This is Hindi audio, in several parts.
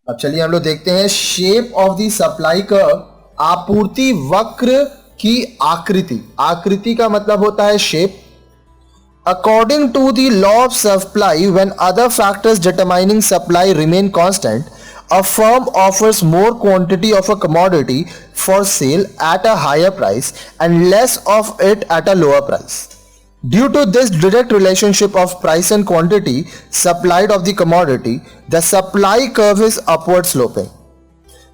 अब चलिए हम लोग देखते हैं shape of the supply curve, आपूर्ति वक्र की आकृति। आकृति का मतलब होता है shape. According to the law of supply, when other factors determining supply remain constant, a firm offers more quantity of a commodity for sale at a higher price and less of it at a lower price. Due to this direct relationship of price and quantity supplied of the commodity, the supply curve is upward sloping.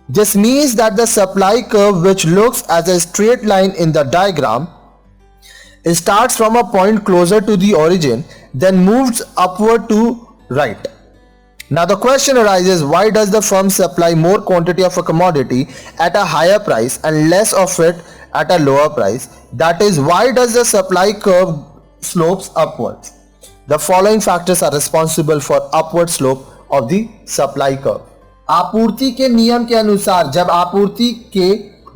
This means that the supply curve, which looks as a straight line in the diagram, starts from a point closer to the origin, then moves upward to right. Now the question arises, why does the firm supply more quantity of a commodity at a higher price and less of it at a lower price? That is, why does the supply curve slopes upwards? The following factors are responsible for upward slope of the supply curve. आपूर्ति के नियम के अनुसार जब आपूर्ति के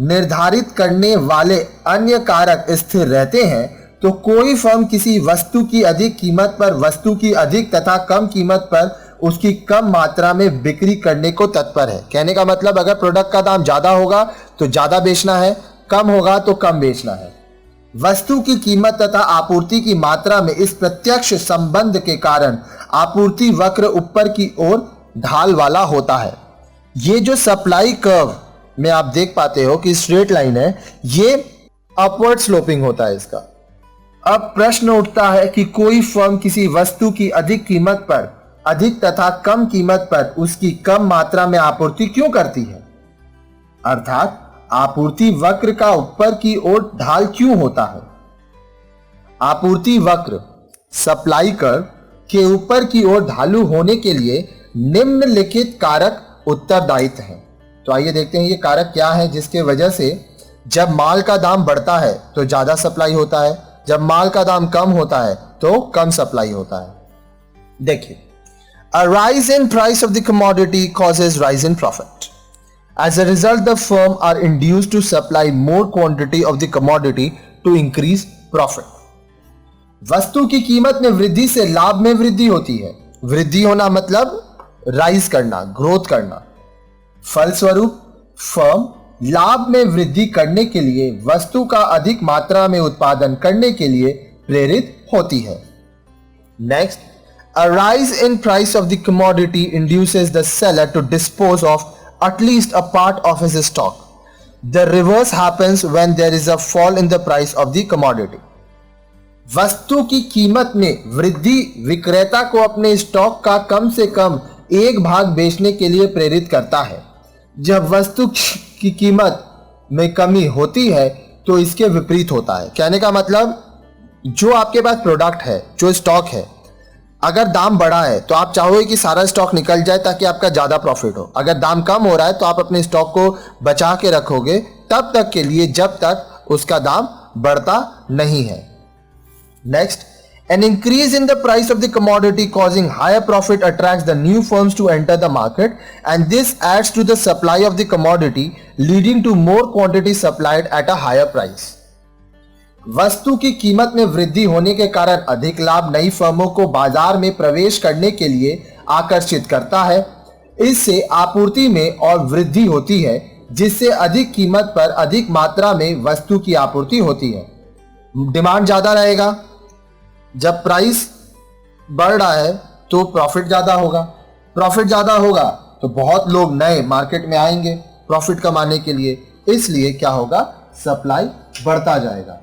निर्धारित करने वाले अन्य कारक स्थिर रहते हैं तो कोई फर्म किसी वस्तु की अधिक कीमत पर वस्तु की अधिक तथा कम कीमत पर उसकी कम मात्रा में बिक्री करने को तत्पर है। कहने का मतलब, अगर प्रोडक्ट का दाम ज्यादा होगा तो ज्यादा बेचना है, कम होगा तो कम बेचना है। वस्तु की कीमत तथा आपूर्ति की मात्रा में इस प्रत्यक्ष संबंध के कारण आपूर्ति वक्र ऊपर की ओर ढाल वाला होता है। ये जो सप्लाई कर्व में आप देख पाते हो कि स्ट्रेट लाइन है, ये अपवर्ड स्लोपिंग होता है इसका। अब प्रश्न उठता है कि कोई फर्म किसी वस्तु की अधिक कीमत पर अधिक तथा कम कीमत पर उसकी कम मात्रा में आपूर्ति क्यों करती है, अर्थात आपूर्ति वक्र का ऊपर की ओर ढाल क्यों होता है। आपूर्ति वक्र सप्लाई कर्व के ऊपर की ओर ढालू होने के लिए निम्नलिखित कारक उत्तरदायित्व हैं। तो आइए देखते हैं ये कारक क्या है जिसके वजह से जब माल का दाम बढ़ता है तो ज्यादा सप्लाई होता है, जब माल का दाम कम होता है तो कम सप्लाई होता है। देखिए, a rise in price of the commodity causes rise in profit. As a result, the firm are induced to supply more quantity of the commodity to increase profit. वस्तु की कीमत में वृद्धि से लाभ में वृद्धि होती है। वृद्धि होना मतलब राइज करना, ग्रोथ करना। फलस्वरूप फर्म लाभ में वृद्धि करने के लिए वस्तु का अधिक मात्रा में उत्पादन करने के लिए प्रेरित होती है। Next, a rise in price of the commodity induces the seller to dispose of at least a part of his stock. The reverse happens when there is a fall in the price of the commodity. वस्तु की कीमत में वृद्धि विक्रेता को अपने स्टॉक का कम से कम एक भाग बेचने के लिए प्रेरित करता है। जब वस्तु की कीमत में कमी होती है तो इसके विपरीत होता है। कहने का मतलब, जो आपके पास प्रोडक्ट है, जो स्टॉक है, अगर दाम बढ़ा है तो आप चाहोगे कि सारा स्टॉक निकल जाए ताकि आपका ज्यादा प्रॉफिट हो। अगर दाम कम हो रहा है तो आप अपने स्टॉक को बचा के रखोगे तब तक के लिए जब तक उसका दाम बढ़ता नहीं है। Next, an increase in the price of the commodity causing higher profit attracts the new firms to enter the market and this adds to the supply of the commodity leading to more quantity supplied at a higher price. वस्तु की कीमत में वृद्धि होने के कारण अधिक लाभ नई फर्मों को बाजार में प्रवेश करने के लिए आकर्षित करता है। इससे आपूर्ति में और वृद्धि होती है जिससे अधिक कीमत पर अधिक मात्रा में वस्तु की आपूर्ति होती है। डिमांड ज्यादा रहेगा, जब प्राइस बढ़ रहा है तो प्रॉफिट ज्यादा होगा, प्रॉफिट ज्यादा होगा तो बहुत लोग नए मार्केट में आएंगे प्रॉफिट कमाने के लिए, इसलिए क्या होगा, सप्लाई बढ़ता जाएगा।